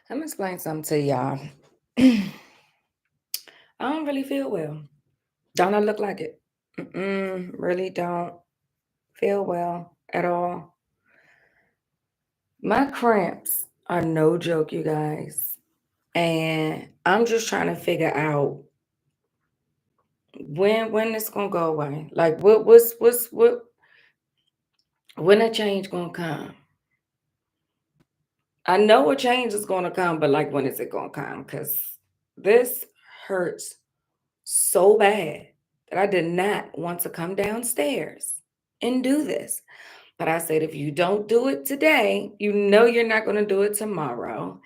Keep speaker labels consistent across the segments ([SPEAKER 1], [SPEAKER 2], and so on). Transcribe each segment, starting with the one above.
[SPEAKER 1] I'm gonna explain something to y'all. I don't really feel well. Don't I look like it? Really don't feel well at all. My cramps are no joke, you guys. And I'm just trying to figure out when it's gonna go away. Like what when a change gonna come? I know a change is gonna come, but like when is it gonna come? Because this hurts so bad that I did not want to come downstairs and do this. But I said, if you don't do it today, you know you're not going to do it tomorrow.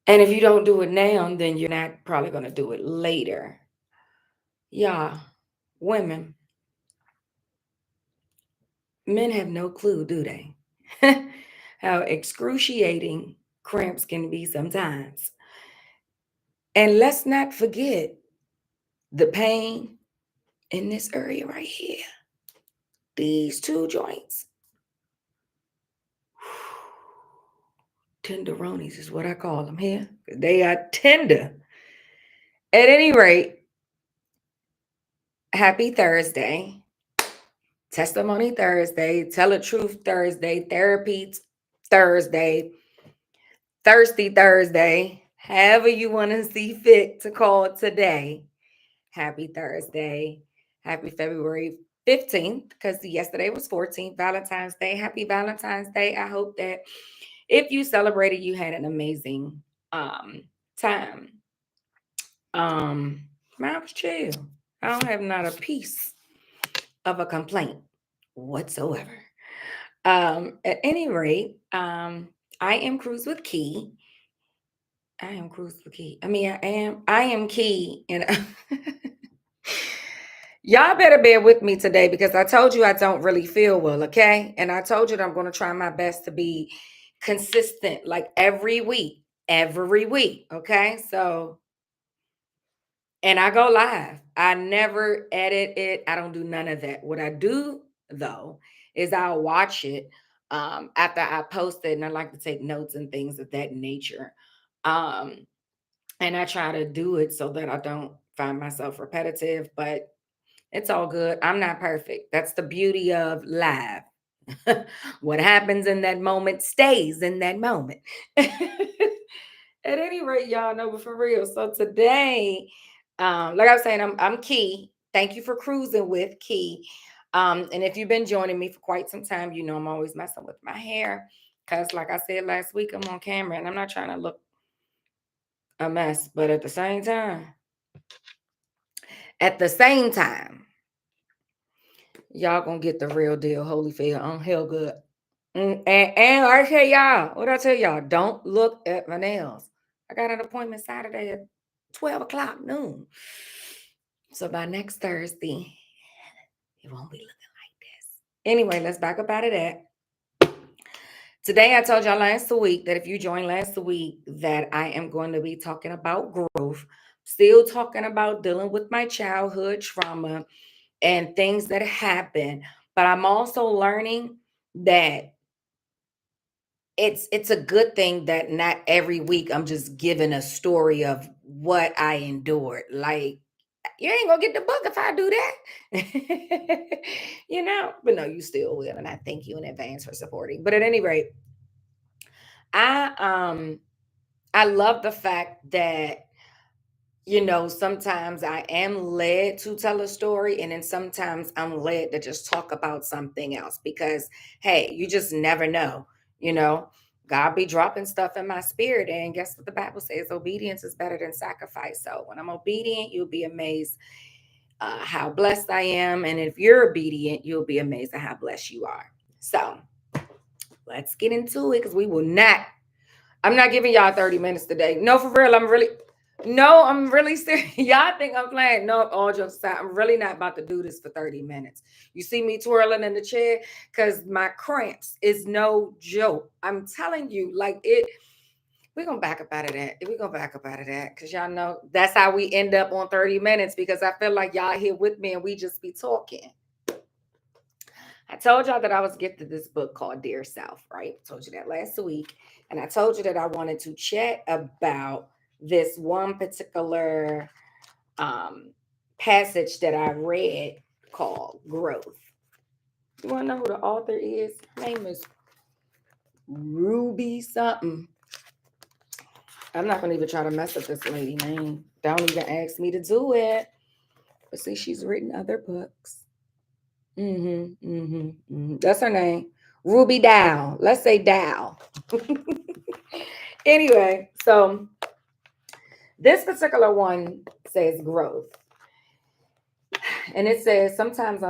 [SPEAKER 1] And if you don't do it now, then you're not probably going to do it later. Yeah, women, men have no clue, do they? How excruciating cramps can be sometimes. And let's not forget the pain in this area right here. These two joints. Tenderonis is what I call them here. They are tender. At any rate, happy Thursday. Testimony Thursday. Tell the truth Thursday. Therapy Thursday. Thirsty Thursday. However you want to see fit to call today. Happy Thursday. Happy February 15th, because yesterday was 14th, Valentine's Day. Happy Valentine's Day. I hope that if you celebrated, you had an amazing time. Mine was chill. I don't have not a piece of a complaint whatsoever. At any rate, I am Cruise with Key. I am Cruise with Key. I am Key, and y'all better bear with me today because I told you I don't really feel well, okay? And I told you that I'm going to try my best to be consistent, like every week, okay? So, and I go live. I never edit it. I don't do none of that. What I do though is I'll watch it after I post it, and I like to take notes and things of that nature. Um, and I try to do it so that I don't find myself repetitive, but it's all good. I'm not perfect. That's the beauty of live. What happens in that moment stays in that moment. At any rate, y'all know, but for real. So today, like I was saying, I'm Key. Thank you for cruising with Key. And if you've been joining me for quite some time, you know I'm always messing with my hair. Cause like I said last week, I'm on camera and I'm not trying to look a mess, but at the same time, y'all gonna get the real deal, Holyfield on Hell Good. And I tell y'all, what I tell y'all, don't look at my nails. I got an appointment Saturday at 12 o'clock noon. So by next Thursday, it won't be looking like this. Anyway, let's back up out of that. Today, I told y'all last week that if you joined last week, that I am going to be talking about growth, still talking about dealing with my childhood trauma and things that happen. But I'm also learning that it's a good thing that not every week I'm just giving a story of what I endured. Like you ain't gonna get the book if I do that. But no, you still will, and I thank you in advance for supporting. But at any rate, I I love the fact that sometimes I am led to tell a story, and then sometimes I'm led to just talk about something else because, hey, you just never know, you know. God be dropping stuff in my spirit, and guess what the Bible says? Obedience is better than sacrifice. So when I'm obedient, you'll be amazed how blessed I am, and if you're obedient, you'll be amazed at how blessed you are. So let's get into it because we will not. I'm not giving y'all 30 minutes today. No, for real. No, I'm really serious. Y'all think I'm playing. No, all jokes aside, I'm really not about to do this for 30 minutes. You see me twirling in the chair because my cramps is no joke. I'm telling you, like it. We're gonna back up out of that. We're gonna back up out of that because y'all know that's how we end up on 30 minutes because I feel like y'all here with me and we just be talking. I told y'all that I was gifted this book called Dear Self, right? I told you that last week. And I told you that I wanted to chat about this one particular um, passage that I read called Growth. You want to know who the author is? Her name is Ruby something. I'm not going to even try to mess up this lady name. Don't even ask me to do it. But see, she's written other books. That's her name. Ruby Dow. Let's say Dow. Anyway, so this particular one says growth. And it says sometimes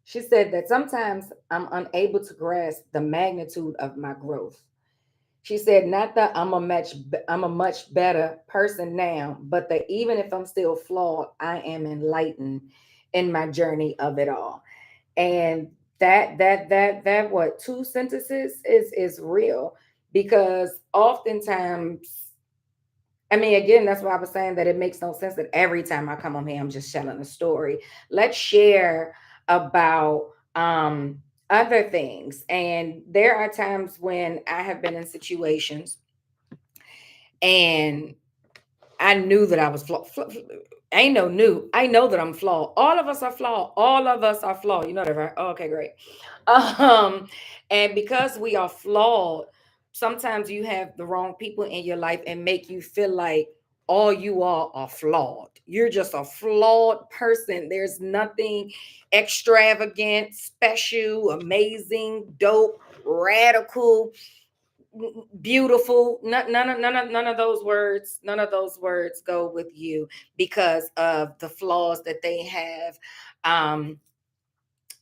[SPEAKER 1] she said that sometimes I'm unable to grasp the magnitude of my growth. She said, not that I'm a much better person now, but that even if I'm still flawed, I am enlightened in my journey of it all. And that what two sentences is real, because oftentimes, I mean, again, that's why I was saying that it makes no sense that every time I come on here, I'm just telling a story. Let's share about other things. And there are times when I have been in situations and I knew that I was flawed. Ain't no new. I know that I'm flawed. All of us are flawed. All of us are flawed. You know that, right? Oh, okay, great. Um, and because we are flawed, sometimes you have the wrong people in your life and make you feel like all you are flawed. You're just a flawed person. There's nothing extravagant, special, amazing, dope, radical, beautiful. None of those words, none of those words go with you because of the flaws um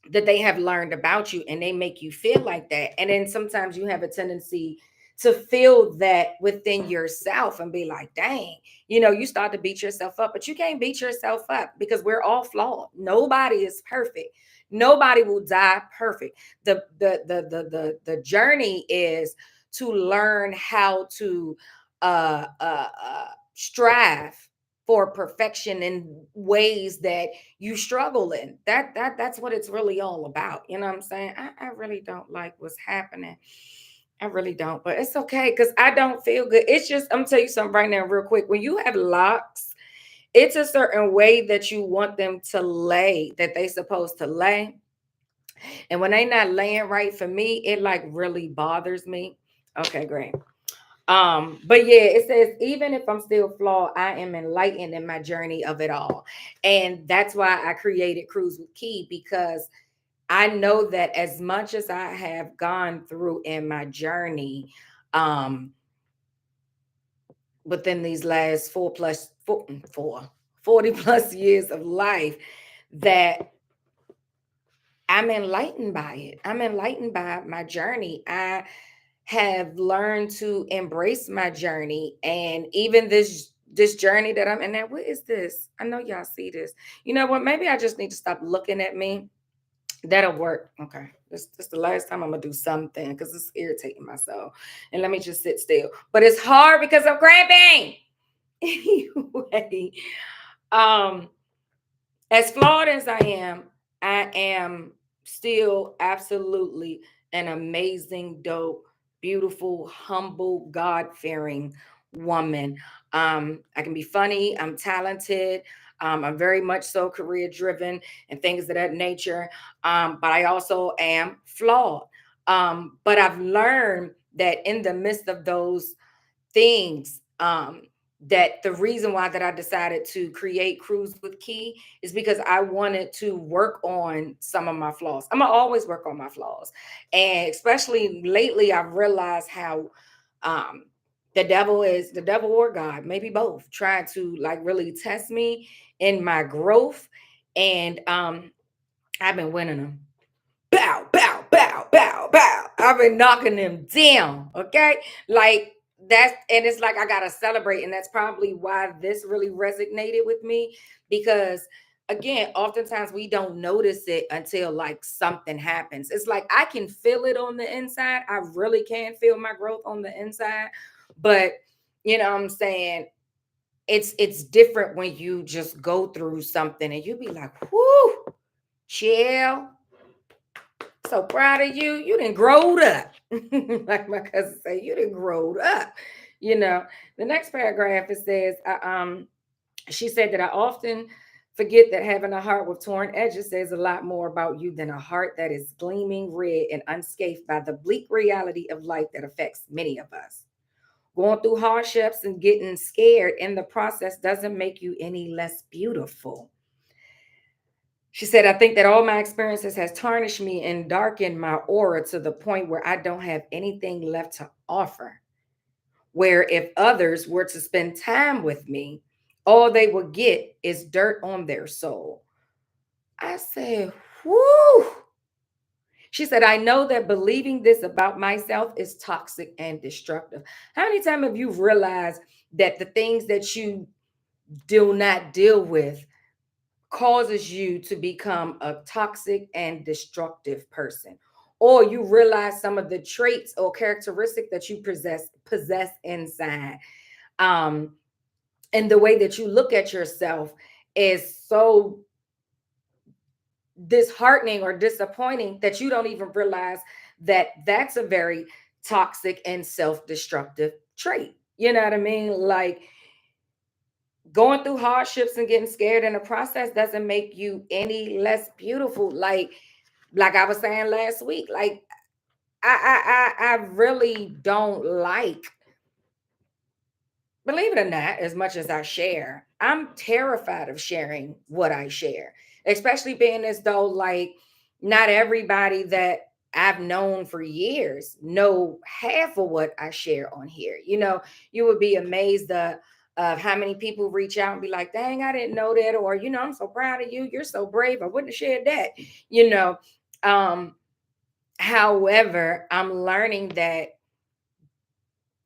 [SPEAKER 1] that they have learned about you, and they make you feel like that. And then sometimes you have a tendency to feel that within yourself and be like, dang, you start to beat yourself up, but you can't beat yourself up because we're all flawed. Nobody is perfect. Nobody will die perfect. The journey is to learn how to strive for perfection in ways that you struggle in. That's what it's really all about. You know what I'm saying? I really don't like what's happening. I really don't, but it's okay because I don't feel good. It's just, I'm gonna tell you something right now, real quick. When you have locks, it's a certain way that you want them to lay, that they supposed to lay. And when they not laying right, for me, it like really bothers me. Okay, great. But yeah, it says, even if I'm still flawed, I am enlightened in my journey of it all. And that's why I created Cruise with Key, because I know that as much as I have gone through in my journey, um, within these last 40 plus years of life, that I'm enlightened by it. I'm enlightened by my journey. I have learned to embrace my journey, and even this journey that I'm in. Now, what is this? I know y'all see this. You know what? Maybe I just need to stop looking at me. That'll work. Okay. This the last time I'm gonna do something because it's irritating myself. And let me just sit still. But it's hard because I'm cramping. Anyway, um, as flawed as I am still absolutely an amazing, dope, beautiful, humble, God fearing woman. I can be funny, I'm talented, I'm very much so career driven and things of that nature. But I also am flawed. But I've learned that in the midst of those things, that the reason why that I decided to create Cruise with Key is because I wanted to work on some of my flaws. I'm gonna always work on my flaws, and especially lately, I've realized how um, the devil or God, maybe both, trying to like really test me in my growth, and I've been winning them. Bow, bow, bow, bow, bow. I've been knocking them down. Okay. Like that's, and it's like I gotta celebrate. And that's probably why this really resonated with me. Because again, oftentimes we don't notice it until like something happens. It's like I can feel it on the inside. I really can feel my growth on the inside. But you know what I'm saying? It's different when you just go through something and you be like, whoo, chill, so proud of you. You didn't grow up. Like my cousin say, you didn't grow up. You know, the next paragraph it says, she said that I often forget that having a heart with torn edges says a lot more about you than a heart that is gleaming red and unscathed by the bleak reality of life that affects many of us. Going through hardships and getting scared in the process doesn't make you any less beautiful. She said, I think that all my experiences has tarnished me and darkened my aura to the point where I don't have anything left to offer. Where if others were to spend time with me, all they would get is dirt on their soul. I said, whoo. She said, I know that believing this about myself is toxic and destructive. How many times have you realized that the things that you do not deal with causes you to become a toxic and destructive person? Or you realize some of the traits or characteristics that you possess inside. Um, and the way that you look at yourself is so disheartening or disappointing that you don't even realize that that's a very toxic and self-destructive trait. You know what I mean? Like going through hardships and getting scared in the process doesn't make you any less beautiful. Like I was saying last week, like I really don't like, believe it or not, as much as I share, I'm terrified of sharing what I share, especially being as though like not everybody that I've known for years know half of what I share on here. You know, you would be amazed of how many people reach out and be like, dang, I didn't know that. Or, I'm so proud of you. You're so brave. I wouldn't have shared that, you know. Um, However, I'm learning that,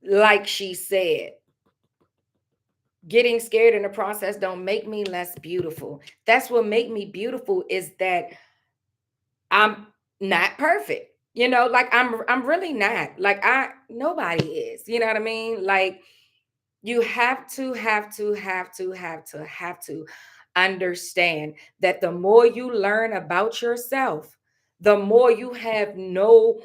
[SPEAKER 1] like she said, getting scared in the process don't make me less beautiful. That's what make me beautiful, is that I'm not perfect. Like I'm really not. Like I nobody is. You know what I mean? Like you have to understand that the more you learn about yourself, the more you have no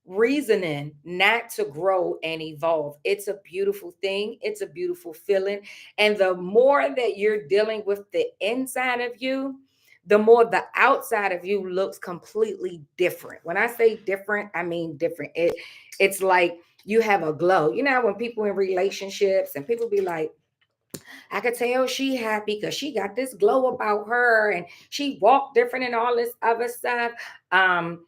[SPEAKER 1] reasoning not to grow and evolve. It's a beautiful thing. It's a beautiful feeling. And the more that you're dealing with the inside of you, the more the outside of you looks completely different. When I say different, I mean different. It's like you have a glow. You know, when people in relationships and people be like, I could tell she happy because she got this glow about her and she walked different and all this other stuff. Um,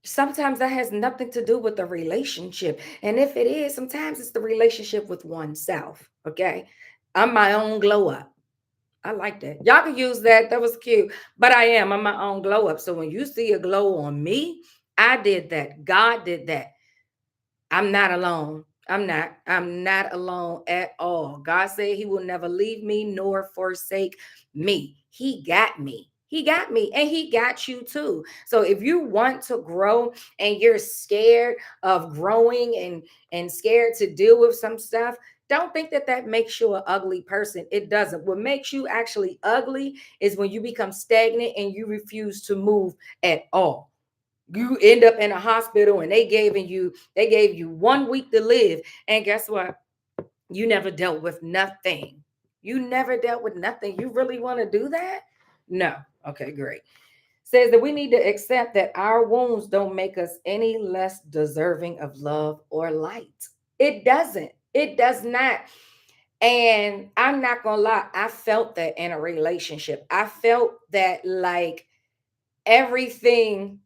[SPEAKER 1] Sometimes that has nothing to do with the relationship. And if it is, sometimes it's the relationship with oneself. Okay. I'm my own glow up. I like that. Y'all can use that. That was cute. But I'm my own glow up. So when you see a glow on me, I did that. God did that. I'm not alone. I'm not alone at all. God said he will never leave me nor forsake me. He got me. He got me and he got you too. So if you want to grow and you're scared of growing and scared to deal with some stuff, don't think that that makes you an ugly person. It doesn't. What makes you actually ugly is when you become stagnant and you refuse to move at all. You end up in a hospital and they gave you 1 week to live, and guess what? You never dealt with nothing. You never dealt with nothing. You really want to do that? No. Okay, great. Says that we need to accept that our wounds don't make us any less deserving of love or light. It doesn't. It does not. And I'm not gonna lie, I felt that in a relationship. I felt that like everything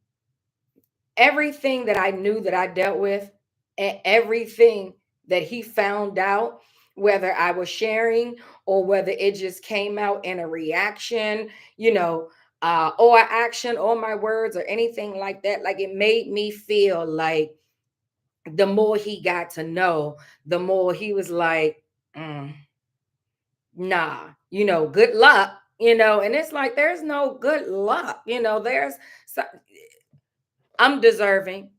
[SPEAKER 1] everything that I knew that I dealt with, and everything that he found out, whether I was sharing or whether it just came out in a reaction, or action or my words or anything like that, like it made me feel like the more he got to know, the more he was like, "Mm, nah, good luck, and it's like, there's no good luck, there's so, I'm deserving,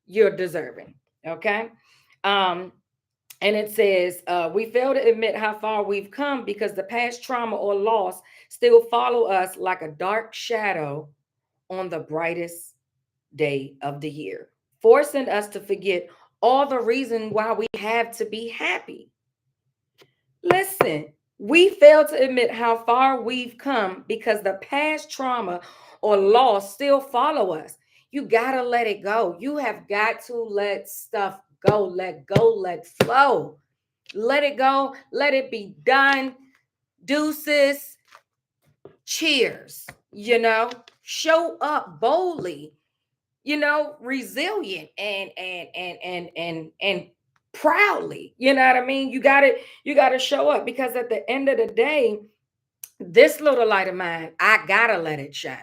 [SPEAKER 1] you're deserving. Okay. Um, and it says, we fail to admit how far we've come because the past trauma or loss still follow us like a dark shadow on the brightest day of the year, forcing us to forget all the reason why we have to be happy. Listen, we fail to admit how far we've come because the past trauma or loss still follow us. You got to let it go. You have got to let stuff go, let flow. Let it go, let it be done. Deuces, cheers, show up boldly, resilient and proudly. You know what I mean? You got to show up, because at the end of the day, this little light of mine, I gotta let it shine.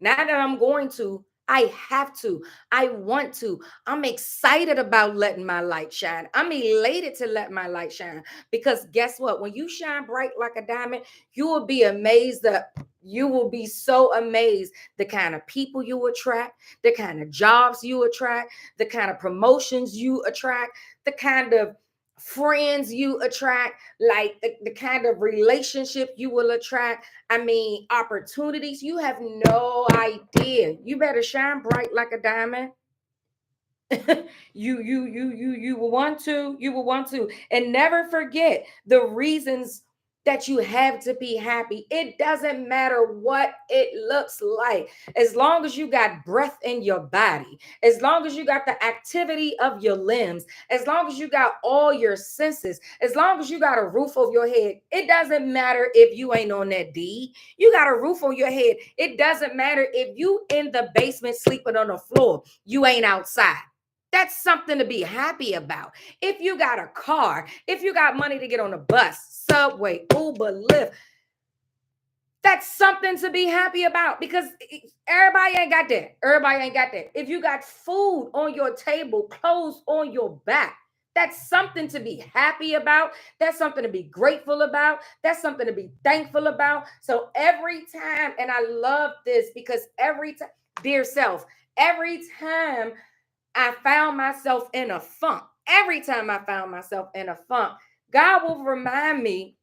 [SPEAKER 1] Not that I'm going to, I have to, I want to. I'm excited about letting my light shine. I'm elated to let my light shine, because guess what? When you shine bright like a diamond, you will be amazed that you will be so amazed the kind of people you attract, the kind of jobs you attract, the kind of promotions you attract, the kind of friends you attract, like the kind of relationship you will attract. I mean, opportunities. You have no idea. You better shine bright like a diamond. You will want to, and never forget the reasons that you have to be happy. It doesn't matter what it looks like, as long as you got breath in your body, as long as you got the activity of your limbs, as long as you got all your senses, as long as you got a roof over your head. It doesn't matter if you ain't on that deed. You got a roof on your head. It doesn't matter if you in the basement sleeping on the floor. You ain't outside. That's something to be happy about. If you got a car, if you got money to get on a bus, subway, Uber, Lyft, that's something to be happy about, because everybody ain't got that. Everybody ain't got that. If you got food on your table, clothes on your back, that's something to be happy about. That's something to be grateful about. That's something to be thankful about. So every time, and I love this, because every time, dear self, every time I found myself in a funk, every time I found myself in a funk, God will remind me,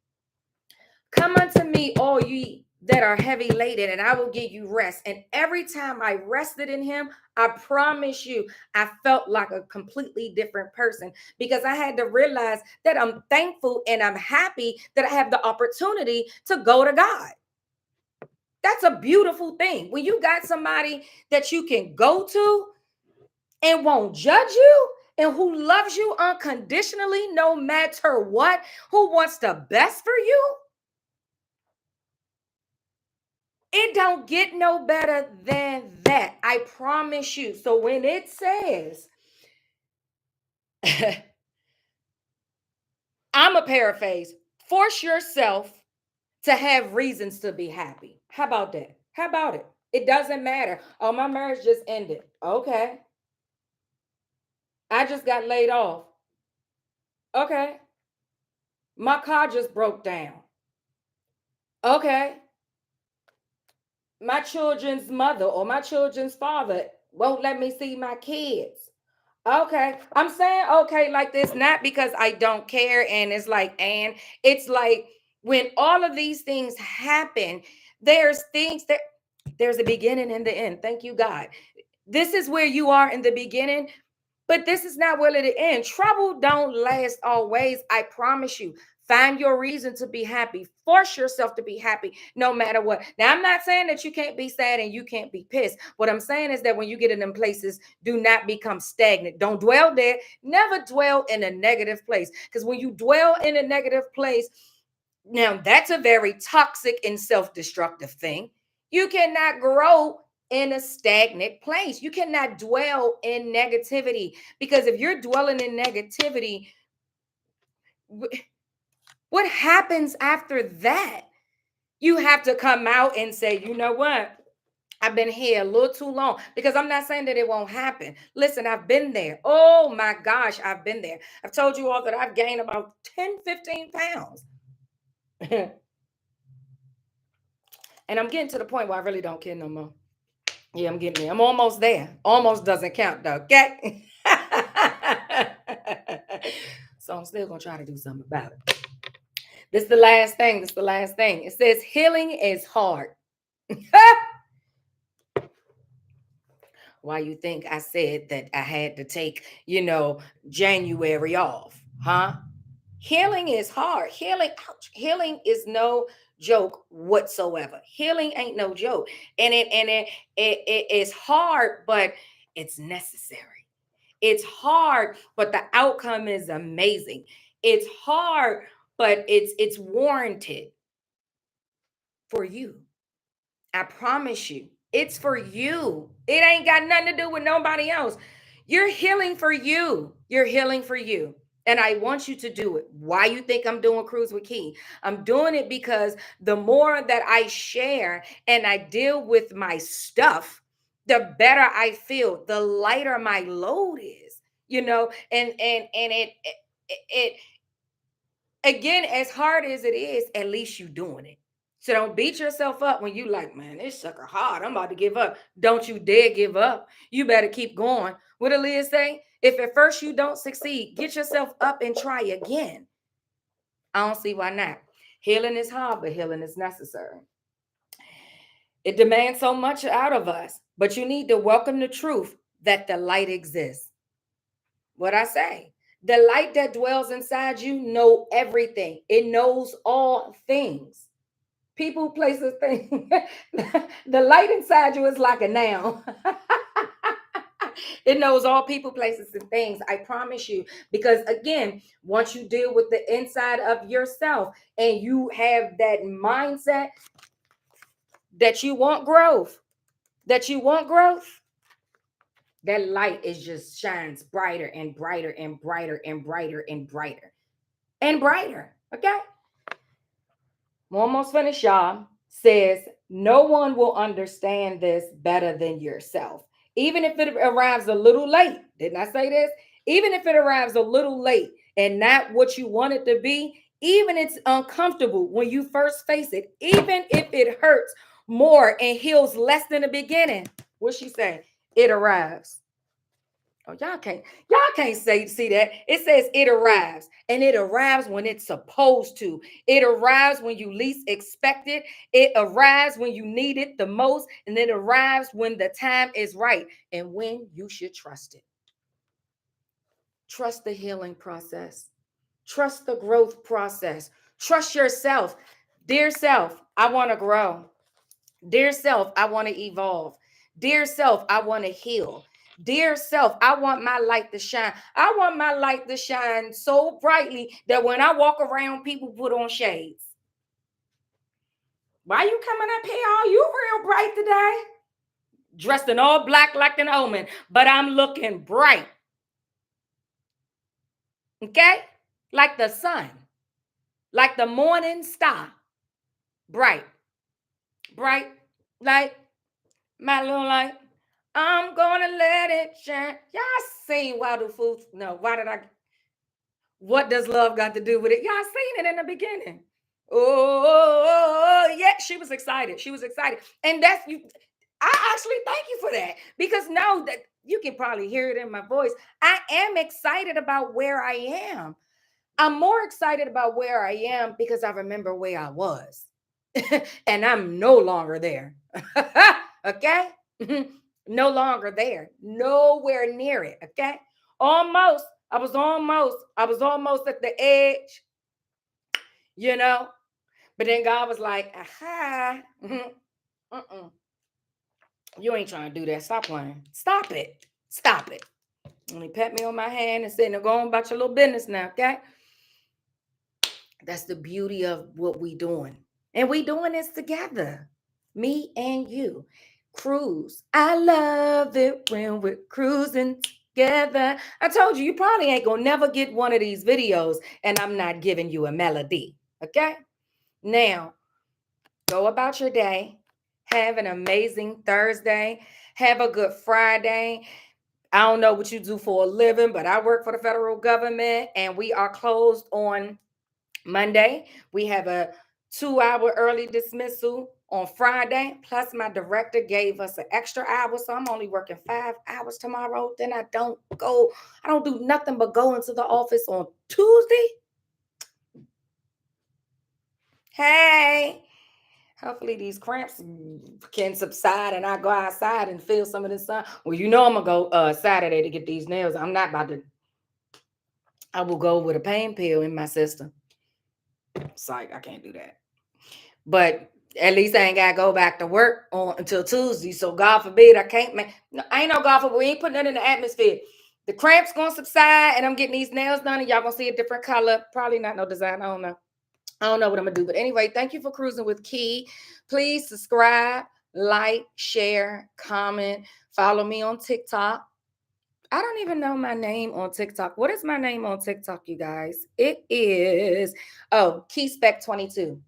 [SPEAKER 1] come unto me, all ye that are heavy laden, and I will give you rest. And every time I rested in him, I promise you, I felt like a completely different person, because I had to realize that I'm thankful and I'm happy that I have the opportunity to go to God. That's a beautiful thing. When you got somebody that you can go to and won't judge you, and who loves you unconditionally no matter what, who wants the best for you, it don't get no better than that. I promise you. So when it says, I'm a paraphrase, force yourself to have reasons to be happy. How about that? How about it? It doesn't matter. Oh, my marriage just ended. Okay. I just got laid off. Okay. My car just broke down. Okay. My children's mother or my children's father won't let me see my kids. Okay. I'm saying okay like this, not because I don't care. And it's like when all of these things happen, there's things that there's a beginning and the end. Thank you, God. This is where you are in the beginning, but this is not where it end. Trouble don't last always. I promise you. Find your reason to be happy. Force yourself to be happy no matter what. Now, I'm not saying that you can't be sad and you can't be pissed. What I'm saying is that when you get in them places, do not become stagnant. Don't dwell there. Never dwell in a negative place. Because when you dwell in a negative place, now that's a very toxic and self-destructive thing. You cannot grow in a stagnant place. You cannot dwell in negativity, because if you're dwelling in negativity, what happens after that? You have to come out and say, you know what? I've been here a little too long, because I'm not saying that it won't happen. Listen, I've been there. Oh my gosh, I've been there. I've told you all that I've gained about 10, 15 pounds. And I'm getting to the point where I really don't care no more. Yeah, I'm getting there. I'm almost there. Almost doesn't count though. Okay. So I'm still gonna try to do something about it. This is the last thing. This is the last thing. It says healing is hard. Why you think I said that I had to take, January off? Huh? Healing is hard. Healing is no joke whatsoever. Healing ain't no joke. And it is hard, but it's necessary. It's hard, but the outcome is amazing. It's hard, but it's warranted for you. I promise you, it's for you. It ain't got nothing to do with nobody else. You're healing for you. You're healing for you. And I want you to do it. Why you think I'm doing Cruise with Key? I'm doing it because the more that I share and I deal with my stuff, the better I feel, the lighter my load is, and it again, as hard as it is, at least you doing it. So don't beat yourself up when you like, man, this sucker hard. I'm about to give up. Don't you dare give up. You better keep going. What did Liz say? If at first you don't succeed, get yourself up and try again. I don't see why not. Healing is hard, but healing is necessary. It demands so much out of us, but you need to welcome the truth that the light exists. What I say? The light that dwells inside you know everything. It knows all things. People, places, things. The light inside you is like a noun. It knows all people, places, and things. I promise you. Because again, once you deal with the inside of yourself and you have that mindset that you want growth, that light is just shines brighter and brighter and brighter and brighter and brighter and brighter. Okay. I'm almost finished, y'all. Says no one will understand this better than yourself. Even if it arrives a little late. Didn't I say this? Even if it arrives a little late and not what you want it to be, even it's uncomfortable when you first face it, even if it hurts more and heals less than the beginning. What she say? It arrives. Oh, y'all can't see that. It says it arrives, and it arrives when it's supposed to. It arrives when you least expect it. It arrives when you need it the most, and it arrives when the time is right and when you should trust it. Trust the healing process. Trust the growth process. Trust yourself. Dear self, I want to grow. Dear self, I want to evolve. Dear self, I want to heal. Dear self, I want my light to shine. I want my light to shine so brightly that when I walk around, people put on shades. Why you coming up here? Oh, you real bright today. Dressed in all black like an omen, but I'm looking bright. Okay? Like the sun, like the morning star. Bright, bright, like my little light. I'm gonna let it shine. Y'all seen Why Do Fools? No, why did I? What does love got to do with it? Y'all seen it in the beginning. Oh, yeah, she was excited. She was excited. And that's you. I actually thank you for that because now that you can probably hear it in my voice. I am excited about where I am. I'm more excited about where I am because I remember where I was. And I'm no longer there. Okay? No longer there. Nowhere near it. Okay? Almost. I was almost at the edge, you know. But then God was like, aha. You ain't trying to do that. Stop playing. Stop it. Stop it. And he pat me on my hand and said, now go on about your little business now, okay? That's the beauty of what we doing. And we doing this together. Me and you. Cruise. I love it when we're cruising together. I told you, you probably ain't gonna never get one of these videos and I'm not giving you a melody. Okay? Now, go about your day. Have an amazing Thursday. Have a good Friday. I don't know what you do for a living, but I work for the federal government and we are closed on Monday. We have a 2-hour early dismissal on Friday. Plus, my director gave us an extra hour. So I'm only working 5 hours tomorrow. Then I don't do nothing but go into the office on Tuesday. Hey, Hopefully these cramps can subside and I go outside and feel some of the sun. Well, you know I'm gonna go Saturday to get these nails. I'm not about to. I will go with a pain pill in my system. Psych, I can't do that. But at least I ain't gotta go back to work on until Tuesday. So God forbid I can't make. No, I ain't no God forbid. We ain't putting that in the atmosphere. The cramps gonna subside, and I'm getting these nails done, and y'all gonna see a different color. Probably not no design. I don't know. I don't know what I'm gonna do. But anyway, thank you for cruising with Key. Please subscribe, like, share, comment, follow me on TikTok. I don't even know my name on TikTok. What is my name on TikTok, you guys? It is Key Spec 22.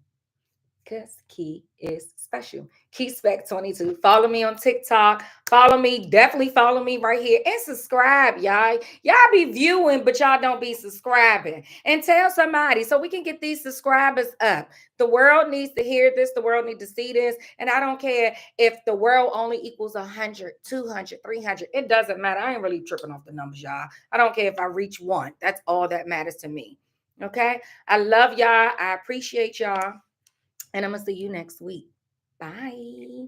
[SPEAKER 1] Because Key is special. Key Spec 22. Follow me on TikTok. Follow me. Definitely follow me right here. And subscribe, y'all. Y'all be viewing, but y'all don't be subscribing. And tell somebody so we can get these subscribers up. The world needs to hear this. The world needs to see this. And I don't care if the world only equals 100, 200, 300. It doesn't matter. I ain't really tripping off the numbers, y'all. I don't care if I reach one. That's all that matters to me. Okay? I love y'all. I appreciate y'all. And I'm going to see you next week. Bye.